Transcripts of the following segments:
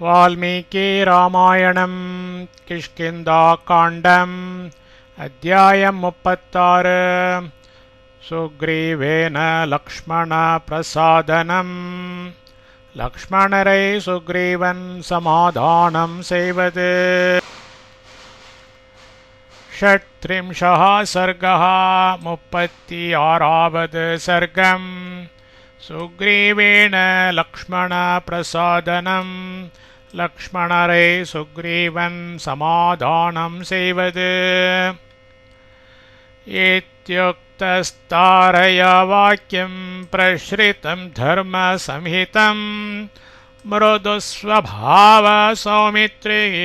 वाल्मीकि रामायणं किष्किन्धाकाण्डम् अध्यायं 36 सुग्रीवेन लक्ष्मणप्रसादनम् लक्ष्मणரை सुग्रीवन् समाधानं செய்வது षट्त्रिंशः सर्गः 36வது सर्गम् सुग्रीवेण लक्ष्मणप्रसादनम् लक्ष्मणரை सुग्रीवन् समाधानं செய்வது इत्युक्तस्तारया वाक्यं प्रश्रितं धर्मसंहितं मृदुस्वभाव सौमित्रिः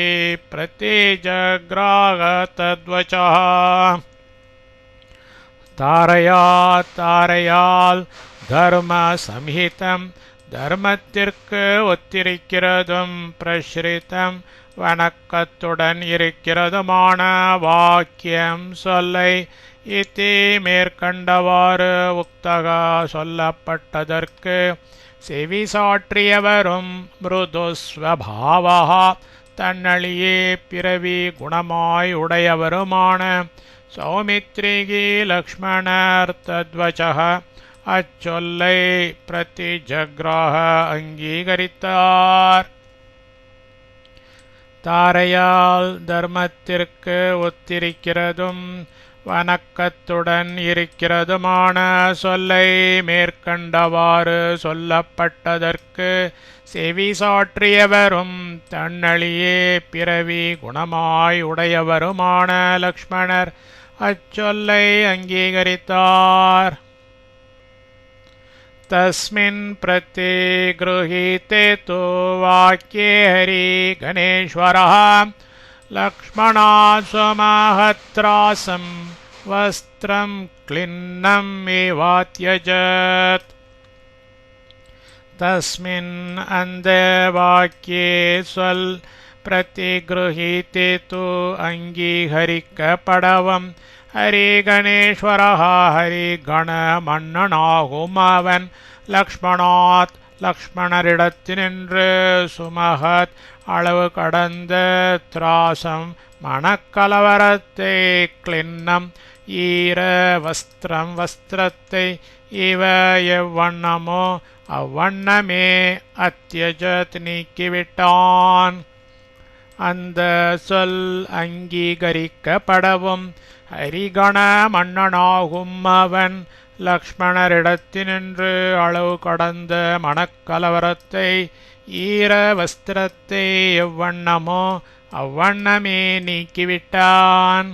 प्रतिजग्राह तद्वचः தாரையால் தர்மசம்ஹிதம் தர்மத்திற்கு ஒத்திருக்கிறதும் பிரஸ்ரிதம் வணக்கத்துடன் இருக்கிறதுமான வாக்கியம் சொல்லை இதி மேற்கண்டவாறு உக்தகா சொல்லப்பட்டதற்கு செவி சாற்றியவரும் மிருதுஸ்வபாவா தன்னழியே பிறவி குணமாய் உடையவருமான சௌமித்ரிகி லக்ஷ்மணர் தத்வச்சः அச்சொல்லை பிரதிஜக்ராஹ அங்கீகரித்தார். தாரையால் தர்மத்திற்கு ஒத்திருக்கிறதும் வணக்கத்துடன் இருக்கிறதுமான சொல்லை மேற்கண்டவாறு சொல்லப்பட்டதற்கு செவி சாற்றியவரும் தன்னழியே பிறவி குணமாய் உடையவருமான லக்ஷ்மணர் அச்சொல்லை அங்கீகரித்தார். तस्मिन् प्रतिगृहीते तु वाक्ये हरिगणेश्वरः लक्ष्मणात् स्वमहत्रासं वस्त्रं क्लिन्नम् एवात्यजत्. तस्मिन् अन्धवाक्ये स्वल् प्रतिगृहीते तु अङ्गीहरिकपडवम् हरिगणेश्वरः हरिगणमன்னனாகுமவன் லக்ஷ்மணாத் லக்ஷ்மணரிடத்தினின்று சுமகத் அளவு கடந்த திராசம் மனக்கலவரத்தை கிளின்னம் ஈர வஸ்திரம் வஸ்திரத்தை இவ எவ்வண்ணமோ அவ்வண்ணமே அத்யஜத் நீக்கிவிட்டான். அந்த சொல் அங்கீகரிக்கப்படவும் ஹரிகண மன்னனாகும் அவன் லக்ஷ்மணரிடத்தினின்று அளவு கடந்த மனக்கலவரத்தை ஈர வஸ்திரத்தை எவ்வண்ணமோ அவ்வண்ணமே நீக்கிவிட்டான்.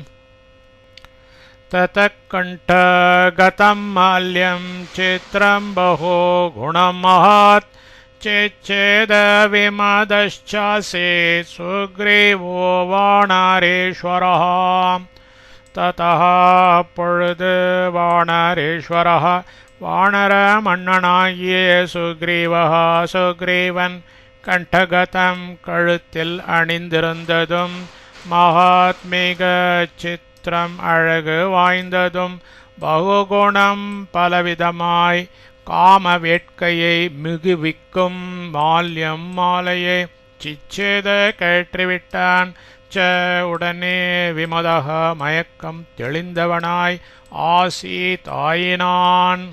ததக் கண்டகதம் மால்யம் சித்ரம் பகோ குணம் மகாத் चेच्छेद विमदश्चासे सुग्रीवो वानरेश्वरः. ततः அப்பொழுது வானரேஸ்வரः வானர மன்னனாகிய சுக்ரீவன் கண்டகதம் கழுத்தில் அணிந்திருந்ததும் மகாத்மிக சித்திரம் அழகு வாய்ந்ததும் பகுகுணம் பலவிதமாய் காம வேட்கையை மிகுவிக்கும் மால்யம் மாலையை சிச்சேத கழற்றிவிட்டான். உடனே விமதக மயக்கம் தெளிந்தவனாய் ஆசீதாயினான்.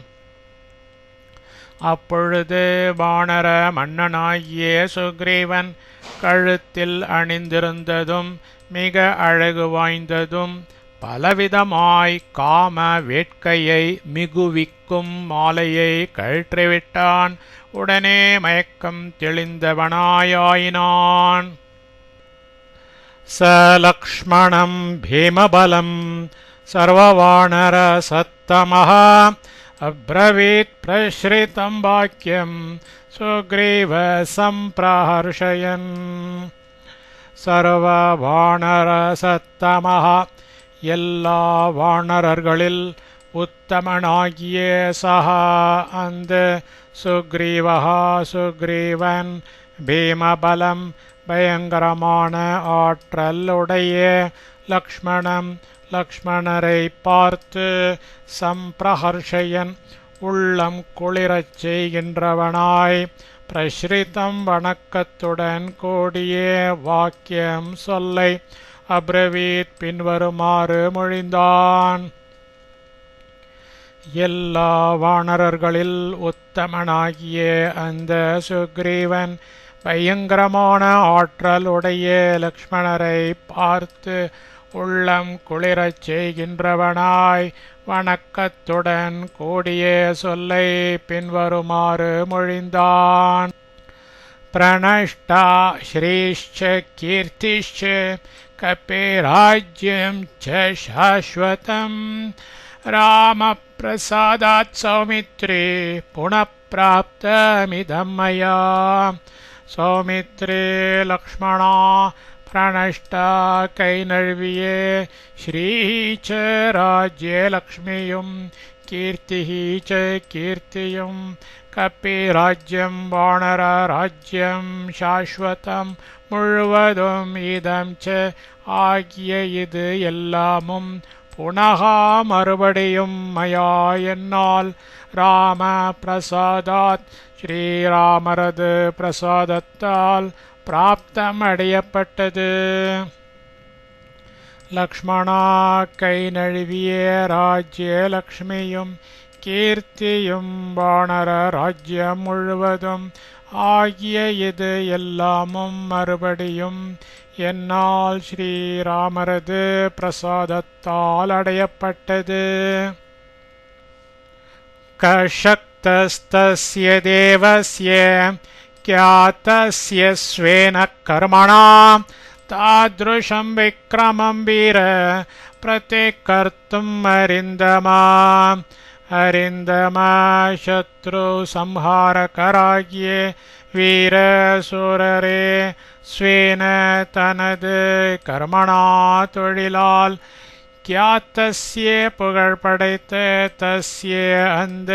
அப்பொழுது வானர மன்னனாகிய சுக்ரீவன் கழுத்தில் அணிந்திருந்ததும் மிக அழகு வாய்ந்ததும் பலவிதமாய் காம வேட்கையை மிகுவிக்கும் மாலையை கழற்றிவிட்டான். உடனே மயக்கம் தெளிந்தவனாயினான். ச லக்ஷ்மணம் பீமபலம் சர்வவானர சத்தமஹ அப்ரவீத் பிரஸ்ரிதம் வாக்கியம் சுக்ரீவ சம்பிரஹர்ஷயன். சர்வவானர சத்தமஹ எல்லா வானரர்களில் உத்தமனாகிய சஹா அந்த சுக்ரீவன் பீமபலம் பயங்கரமான ஆற்றல் உடைய லக்ஷ்மணரை பார்த்து சம்பிரஹர்ஷயன் உள்ளம் குளிரச் செய்கின்றவனாய் பிரஸ்ரிதம் வணக்கத்துடன் கூடிய வாக்கியம் சொல்லை அப்ரவீத் பின்வருமாறு மொழிந்தான். எல்லா வானரர்களில் உத்தமனாகிய அந்த சுக்ரீவன் பயங்கரமான ஆற்றல் உடைய லக்ஷ்மணரை பார்த்து உள்ளம் குளிரச் செய்கின்றவனாய் வணக்கத்துடன் கூடிய சொல்லை பின்வருமாறு மொழிந்தான். பிரணஷ்டா ஸ்ரீஷ்ச கீர்த்திஷ்ச கபிராஜ்யம் ச சாஸ்வதம் ராமபிரசாதாத் சௌமித்ரே புனப்பிராப்தமிதம் மயா. சௌமித்ரே லக்ஷ்மணா பிரணஷ்டா கை நழுவிய ஸ்ரீச்ச ராஜ்ய லக்ஷ்மியும் கீர்த்திச்ச கீர்த்தியும் கப்பிராஜ்யம் வானர ராஜ்யம் சாஸ்வதம் முழுவதும் இதம் ச ஆகிய இது எல்லாமும் புனகா மறுபடியும் மயா என்னால் ராம பிரசாதாத் ஸ்ரீராமரது பிரசாதத்தால் பிராப்தம் அடையப்பட்டது. லக்ஷ்மணா கை நழுவிய ராஜ்ய லக்ஷ்மியும் கீர்த்தியும் வானர ராஜ்யம் முழுவதும் ஆகிய இது எல்லாமும் மறுபடியும் என்னால் ஸ்ரீராமரது பிரசாதத்தால் அடையப்பட்டது. கஷக்தஸ்தஸ்ய தேவஸ்ய க்யாதஸ்ய ஸ்வேன கர்மணா தாத்ருஷம் விக்ரமம் வீர பிரதிகர்த்தும் அரிந்தமா. அரிந்தமா சத்ரு சம்ஹாரகராகிய வீர சூரரே ஸ்வேன தனது கர்மணா தொழிலால் கியாத்தஸ்ய புகழ் படைத்த தஸ்ய அந்த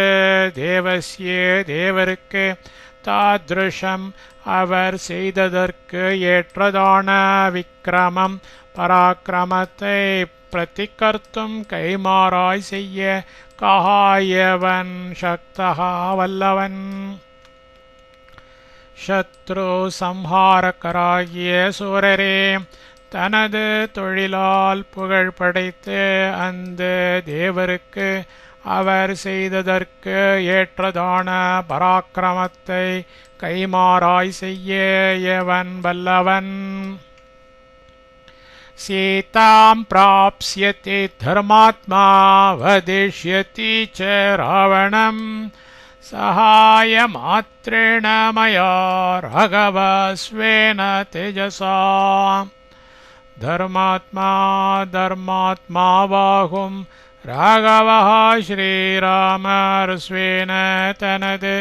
தேவஸ்ய தேவருக்கு தாத்ருஷம் அவர் செய்ததற்கு ஏற்றதான விக்ரமம் பராக்கிரமத்தை பிரதிகர்த்தும் கைமாறாய் செய்ய கஹாயவன் சக்தகா வல்லவன். சத்ரு சம்ஹாரகராகிய சூரரே தனது தொழிலால் புகழ் படைத்து அந்த தேவருக்கு அவர் செய்ததற்கு ஏற்றதான பராக்கிரமத்தை கைமாறாய் செய்ய எவன் வல்லவன். சீதாம் பிராப்ஸ்யதி தர்மாத்மா வதிஷ்யதி ச ராவணம் சகாயமாத்ரேண மயா ராகவ ஸ்வேன தேஜசா. தர்மாத்மா தர்மாத்மாவாகும் ராகவா ஸ்ரீராமர் ஸ்வேன தனது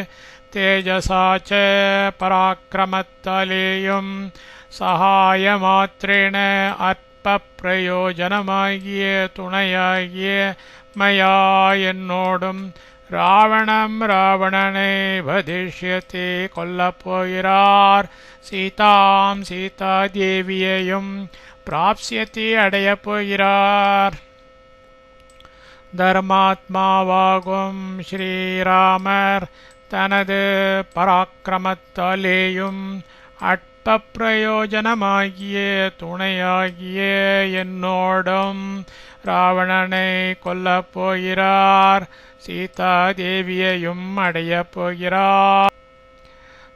தேஜசாச்ச பராக்கிரமத்தாலேயும் சகாயமாத்திரேன அற்ப பிரயோஜனமாகிய துணையாகிய மயா என்னோடும் ராவணம் ராவணனை வதிஷ்யத்தை கொல்லப்போகிறார். சீதாம் சீதா தேவியையும் பிராப்ஸ்யத்தை அடையப் போகிறார். தர்மாத்மாவாகும் ஸ்ரீராமர் தனது பராக்கிரமத்தாலேயும் அற்ப பிரயோஜனமாகிய துணையாகிய என்னோடும் ராவணனை கொல்லப் போகிறார். சீதா தேவியையும் அடையப் போகிறார்.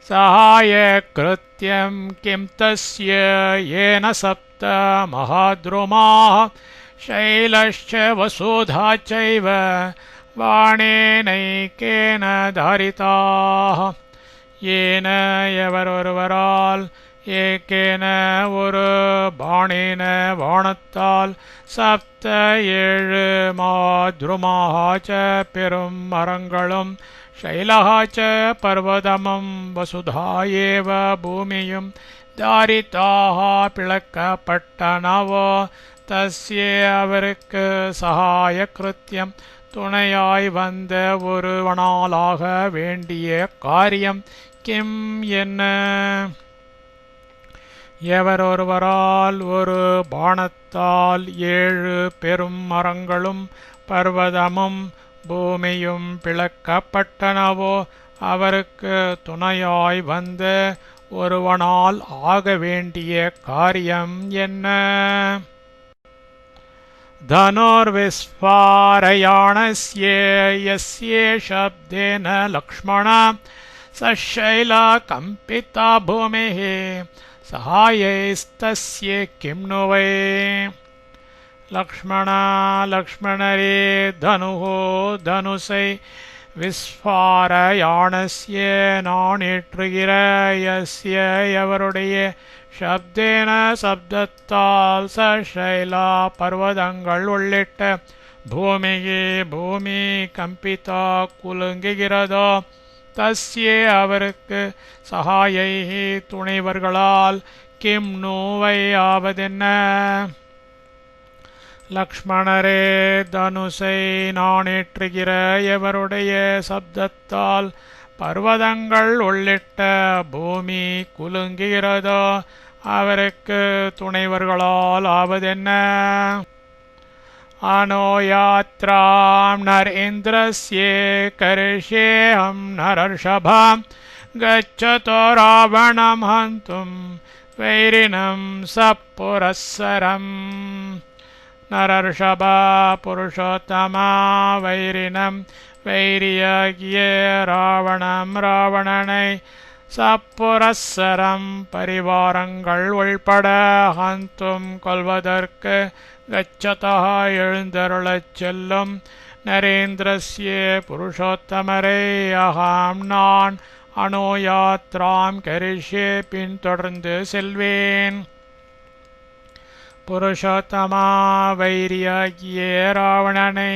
சகாய கிருத்யம் கிம் தஸ்ய ஏன சப்த மகாத்ருமாः शैलश्च वसुधा चैव வாணேனைக்கேன தாரிதாः. ஏன எவரொருவரால் ஏகேன ஒரு பாணேன வாணத்தால் சப்த ஏழு மாத்ருமாச்ச பெரும் மரங்களும் சைலஹாச்ச பர்வதமும் வசுதா ஏவ பூமியும் தாரிதாக பிளக்கப்பட்டனவோ தஸ்ய அவருக்கு சகாய கிருத்தியம் துணையாய் வந்த ஒருவனாலாக வேண்டிய காரியம் கிம் என்ன. எவரொருவரால் ஒரு பாணத்தால் ஏழு பெரும் மரங்களும் பர்வதமும் பூமியும் பிளக்கப்பட்டனவோ அவருக்கு துணையாய் வந்த ஒருவனால் ஆக வேண்டிய காரியம் என்ன? धनुर्विस्फारयाणस्य यस्य शब्देन लक्ष्मण सशैलकम्पिता भूमिः सहायैस्तस्य किं नु वै? लक्ष्मणरे धनुः धनुषै विस्फारयाणस्य நாணிற்றுகிற यस्य எவருடைய சப்தேன சப்தத்தால் சைலா பர்வதங்கள் உள்ளிட்ட பூமி கம்பிதா குலுங்குகிறதோ தஸ்ய அவருக்கு சகாயை துணைவர்களால் கிம் நோவை ஆவதென்ன? லக்ஷ்மணரே தனுசை நாணேற்றுகிற எவருடைய சப்தத்தால் பர்வதங்கள் உள்ளிட்ட பூமி குலுங்குகிறதோ அவருக்கு துணைவர்களால் ஆவதென்ன? அனோயாத்ராம் நரேந்திரஸ்ய கரிஷ்யேஹம் நரர்ஷபாம் கச்சதோ ராவணம் ஹந்தும் வைரினம் சப்புரஸ்ஸரம். நரர்ஷபா புருஷோத்தமா வைரினம் வைரியாகிய ராவணனை சப்புரஸ்ஸரம் பரிவாரங்கள் உள்பட ஹந்தும் கொல்வதற்கு கச்சதா எழுந்தருளச் செல்லும் நரேந்திரஸ்ய புருஷோத்தமரே அகம் நான் அனோயாத்ராம் கரிஷ்யே பின்தொடர்ந்து செல்வேன். புருஷோத்தமா வைரியாகிய ராவணனை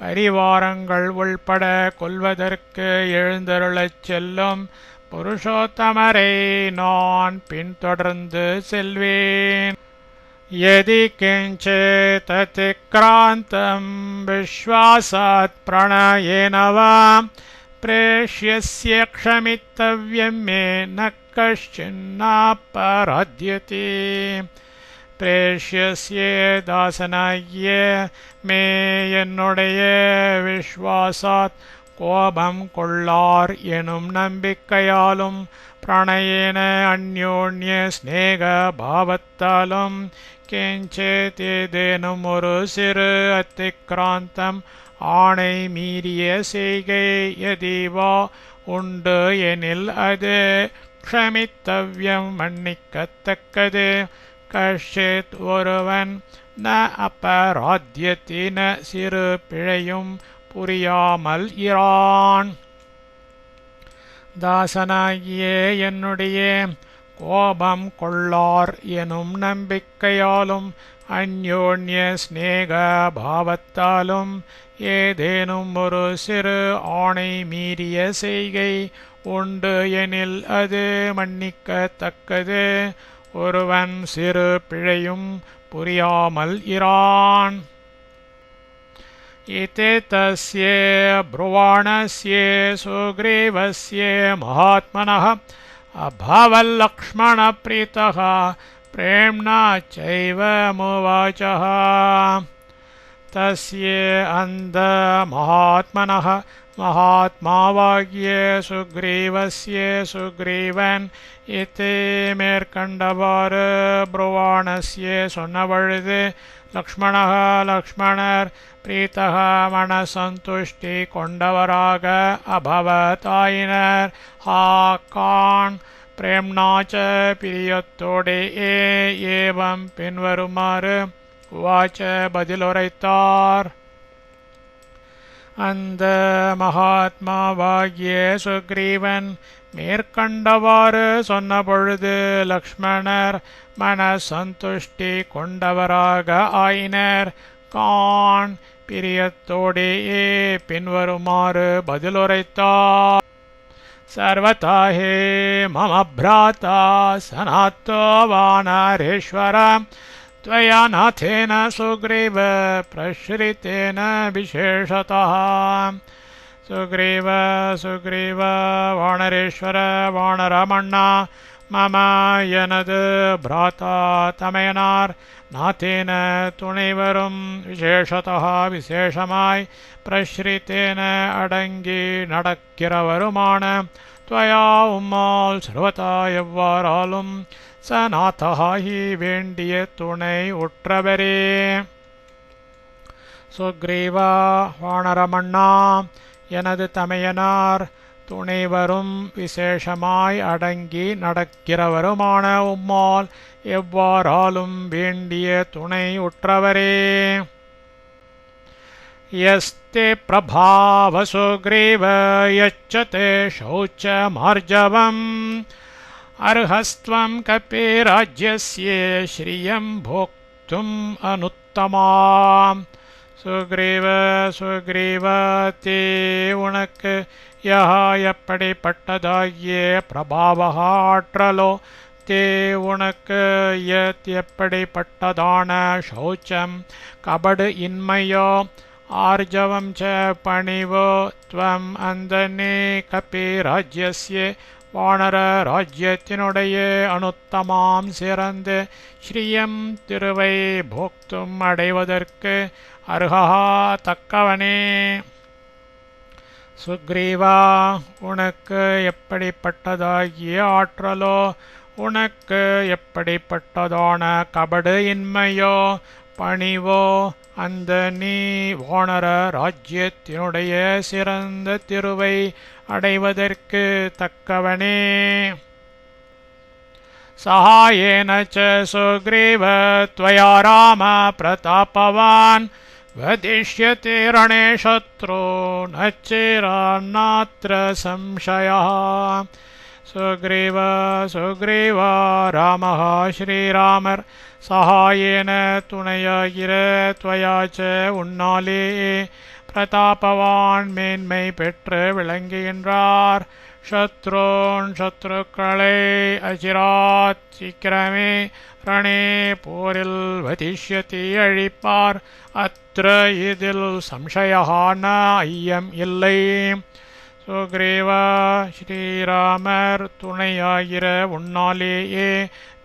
பரிவாரங்கள் உள்பட கொல்வதற்கு எழுந்தருளச் செல்லும் புருஷோத்தமரை நான் பின்தொடர்ந்து செல்வேன். யதி கிஞ்சித் அதிக்ராந்தம் விஸ்வாசாத் பிரணயேன வா பிரேஷ்யஸ்ய க்ஷமித்தவ்யம் மே ந கஷ்சின்னாபராத்யதே. பிரேஷ்யஸ்ய தாசனாகிய மே என்னுடைய விஸ்வாசாத் கோபம் கொள்ளார் எனும் நம்பிக்கையாலும் பிரணயேன அந்யோன்ய ஸ்நேக பாவத்தாலும் கிஞ்சித் ஏதேனும் ஒரு சிறு அத்திக்ராந்தம் ஆணை மீறிய செய்கை யதிவா உண்டு எனில் அது க்ஷமித்தவ்யம் மன்னிக்கத்தக்கது. கஷ்சித் ஒருவன் ந அபராத்யதி ந சிறு பிழையும் புரியாமல் இரான். தாசனாகிய என்னுடைய கோபம் கொள்ளார் எனும் நம்பிக்கையாலும் அந்யோன்ய ஸ்நேக பாவத்தாலும் ஏதேனும் ஒரு சிறு ஆணை மீறிய செய்கை உண்டு எனில் அது மன்னிக்கத்தக்கது. ஒருவன் சிறு பிழையும் புரியாமல் இரான். இதி தஸ்ய ப்ருவாணஸ்ய சுக்ரீவஸ்ய மகாத்மனः அபவல்லக்ஷ்மண ப்ரீதः பிரேம்ணா சைவமுவாசः. தஸ்ய அந்த மகாத்மனः மகாத்மாவாகிய சுக்ரீவஸ்ய சுக்ரீவன் இதி மேற்கண்டவாறு ப்ருவாணஸ்ய சொன்னபொழுது லக்ஷ்மணர் பிரீதः மனசந்துஷ்டி கொண்டவராக அபவதாயினர். கான் பிரேம்ணாச்ச பிரியத்தோடே ஏவம் பின்வருமாறு உவாச்ச பதிலுரைத்தார். அந்த மகாத்மாவாகிய சுக்ரீவன் மேற்கண்டவாறு சொன்னபொழுது லக்ஷ்மணர் மனசந்துஷ்டி கொண்டவராக ஆயினர். கான் பிரியத்தோடேயே பின்வருமாறு பதிலுரைத்தார். சர்வதா ஹே மம ப்ராதா சனாத்தோ வானரேஸ்வர त्वया नाथेन सुग्रीव प्रश्रितेन विशेषतः. सुग्रीव वानरेश्वर वानरमण्ण மம எனது பிராதா தமையனார் நாத்தேன துணைவரும் விசேஷதா விசேஷமாய் பிரஸ்ரித்தேன அடங்கி நடக்கிறவருமான துவயா உம்மால் சர்வதா எவ்வாறாலும் சநாதஹி வேண்டிய துணை உற்றவரே. சுக்ரீவா வானரமண்ணா எனது தமையனார் துணைவரும் விசேஷமாய் அடங்கி நடக்கிறவருமான உம்மால் எவ்வாறாலும் வேண்டிய துணை உற்றவரே. யஸ்தே பிரபாவ சுக்ரீவ யச்சதே சௌச்ச மார்ஜவம் அர்ஹஸ்த்வம் கபிராஜ்யஸ்ய ஸ்ரியம் போக்தும் அனுத்தமாம். சுக்ரீவ சுக்ரீவ தே உனக்கு யஹா எப்படிப்பட்டதாகிய பிரபாவகா ஆற்றலோ தே உனக்கு யத் எப்படிப்பட்டதான சௌச்சம் கபடு இன்மையோ ஆர்ஜவம் ச பணிவோ த்வம் அந்த நீ கபி ராஜ்யஸ்ய வானர ராஜ்யத்தினுடைய அனுத்தமாம் சிறந்து ஸ்ரீயம் திருவை போக்தும் அடைவதற்கு அருகா தக்கவனே. சுக்ரீவா உனக்கு எப்படிப்பட்டதாகிய ஆற்றலோ உனக்கு எப்படிப்பட்டதான கபடு இன்மையோ பணிவோ அந்த நீ வானர ராஜ்யத்தினுடைய சிறந்த திருவை அடைவதற்கு தக்கவனே. சகாயேன ச சுக்ரீவ த்வயா ராம பிரதாபவான் வதிஷ்யதே ரணே சத்ரு நச்சிரான்னாத்ர சம்சயः. சுக்ரீவ சுக்ரீவ ராமः ஸ்ரீராமர் சகாயேன துணையாகிற த்வயாச்ச உன்னாலே பிரதாபவான் மேன்மை பெற்று விளங்குகின்றார். சத்ரோன் சத்ருக்களை அசிராத் சீக்கிரமே ரணே போரில் வதிஷ்யதி அழிப்பார். அத்ர இதில் சம்சயா ந ஐயம் இல்லை. சுக்ரீவ ஸ்ரீராமர் துணையாகிற உன்னாலேயே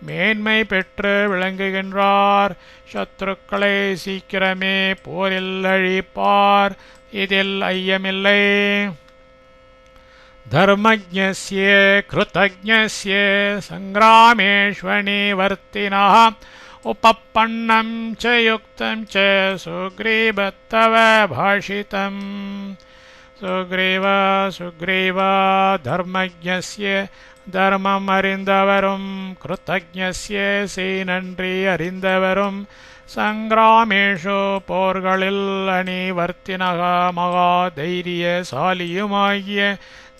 மேன்மை பெற்று விளங்குகின்றார். சத்ருக்களை சீக்கிரமே போரில் அழிப்பார். இதில் ஐயமில்லை. தர்மஜ்ஞஸ்ய கிருதஜ்ஞஸ்ய சங்கிராமேஷ்வனிவர்த்தினः உபப்பன்னம் ச யுக்தம் ச சுக்ரீவத்தவ பாஷிதம். சுக்ரீவ சுக்ரீவ தர்மஜ்ஞஸ்ய தர்மம் அறிந்தவரும் கிருதஜ்ஞஸ்ய செய்நன்றி அறிந்தவரும் சங்கிராமேஷு போர்களில் அணிவர்த்தினக மகா தைரியசாலியுமாகிய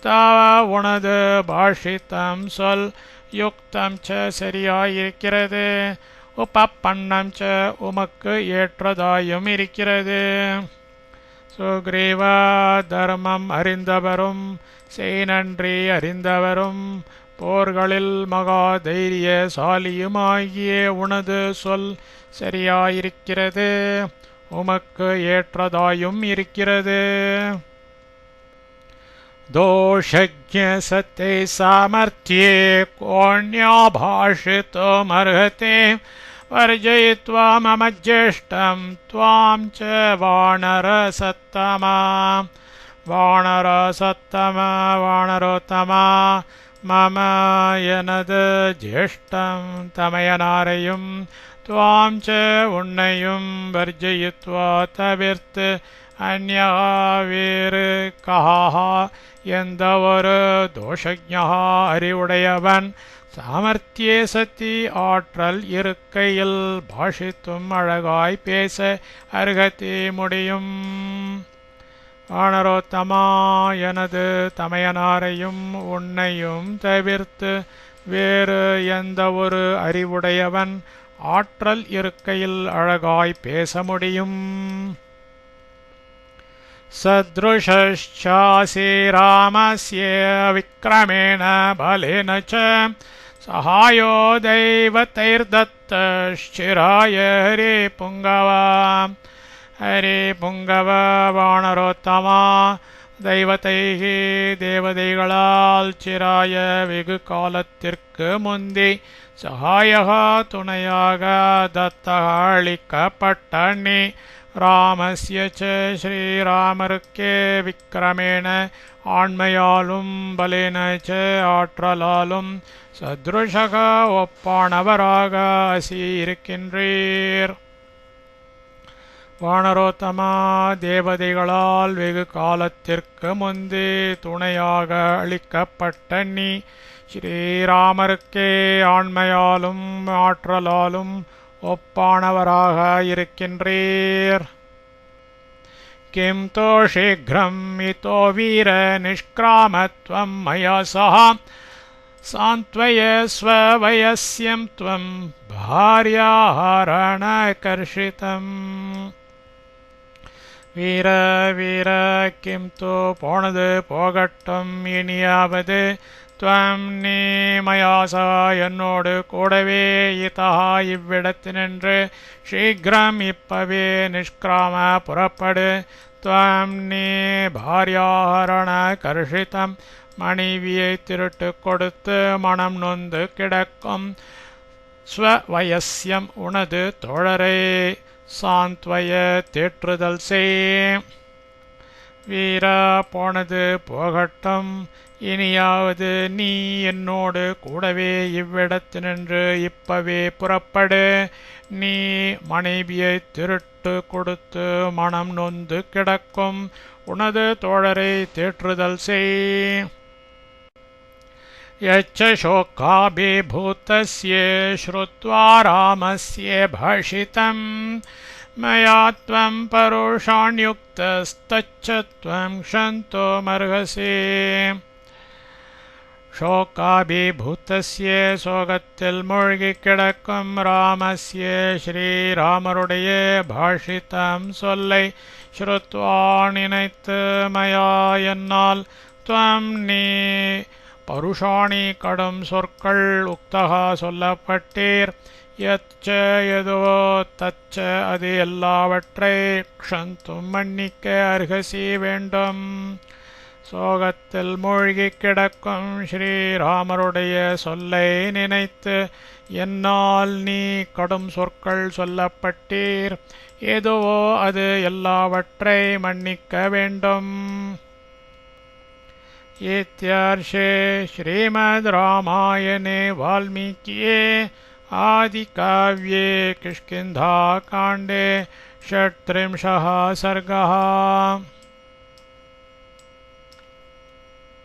தவ உனது பாஷித்தம் சொல் யுக்தம் ச சரியாயிருக்கிறது. உபப்பன்னம் ச உமக்கு ஏற்றதாயும் இருக்கிறது. சுக்ரீவ தர்மம் அறிந்தவரும் செய்நன்றி அறிந்தவரும் போர்களில் மகா தைரியசாலியுமாகிய உனது சொல் சரியாயிருக்கிறது. உமக்கு ஏற்றதாயும் இருக்கிறது. दोषज्ञ सते सामर्थ्ये कोऽन्यो भाषितुमर्हति वर्जयित्वा मम ज्येष्ठं त्वां च वानरसत्तमा. वानरसत्तमा वानरोत्तमा मम எனது ஜேஷ்டம் தமையனாரையும் துவாம் ச உன்னையும் வர்ஜயித்வா தவிர்த்து அந்யா வேறு கஹா எந்த ஒரு தோஷஜ்ஞா அறிவுடையவன் சாமர்த்தியே சத்தி ஆற்றல் இருக்கையில் பாஷித்தும் அழகாய் பேச அருகத்தி முடியும். வானரோத்தமா எனது தமையனாரையும் உன்னையும் தவிர்த்து வேறு எந்த ஒரு அறிவுடையவன் ஆற்றல் இருக்கையில் அழகாய் பேச முடியும். सदृशश्चासि रामस्य विक्रमेण बलेन च सहायो दैवतैर्दत्तश्चिराय हरिपुङ्गव. हरिपुङ्गव वानरोत्तमा தெய்வதைகி தேவதைகளால் சிராய வெகு காலத்திற்கு முந்தி சகாயகா துணையாக தத்தக அளிக்கப்பட்ட நீ ராமஸ்ய ச ஸ்ரீராமருக்கே விக்கிரமேண ஆண்மையாலும் பலேன ச ஆற்றலாலும் சத்ருஷக ஒப்பானவராக அசி இருக்கின்றீர். வானரோத்தமா தேவதைகளால் வெகு காலத்திற்கு முந்தி துணையாக அளிக்கப்பட்ட நீ ஸ்ரீராமருக்கே ஆண்மையாலும் ஆற்றலாலும் ஒப்பானவராக இருக்கின்றீர். கிம் தோ சீக்ரம் இதோ வீர நிஷ்கிராமத்வம் மயா சஹ சாந்த்வய ஸ்வவயஸ்யம் த்வம் பார்யாஹரணகர்ஷிதம். வீர வீர கிம் தோ போனது போகட்டும், இனியாவது துவம் நீ மயாசா என்னோடு கூடவே இதா இவ்விடத்தினின்று சீக்கிரம் இப்பவே நிஷ்கிராம புறப்படு. துவம் நீ பார்யாஹரண கர்ஷிதம் மனைவியை திருட்டு கொடுத்து மனம் நொந்து கிடக்கும் ஸ்வவயஸ்யம் உனது தோழரை சாந்த்வய தேற்றுதல் செய். வீர போனது போகட்டும், இனியாவது நீ என்னோடு கூடவே இவ்விடத்தினின்று இப்பவே புறப்படு. நீ மனைவியை திருட்டு கொடுத்து மனம் நொந்து கிடக்கும் உனது தோழரை தேற்றுதல் செய். யச்ச சோகாபிபூதஸ்ய ஸ்ருத்வா ராமஸ்ய பாஷிதம் மயா த்வம் பருஷாண்யுக்தஸ்தச்ச த்வம் க்ஷந்தோமர்ஹசி. சோகாபிபூதஸ்ய சோகத்தில் மூழ்கி கிடக்கும் ராமஸ்ய ஸ்ரீராமருடைய பாஷிதம் சொல்லை ஸ்ருத்வா நினைத்து மயா என்னால் த்வம் நீ பருஷாணி கடும் சொற்கள் உக்தகா சொல்லப்பட்டீர். யச்ச எதுவோ தச்ச அது எல்லாவற்றை க்ஷந்தும் மன்னிக்க அர்ஹசி வேண்டும். சோகத்தில் மூழ்கி கிடக்கும் ஸ்ரீராமருடைய சொல்லை நினைத்து என்னால் நீ கடும் சொற்கள் சொல்லப்பட்டீர். எதுவோ அது எல்லாவற்றை மன்னிக்க வேண்டும். इत्यार्षे श्रीमद् रामायणे वाल्मीकिये आदिकाव्ये किष्किन्धाकाण्डे 36 सर्गः।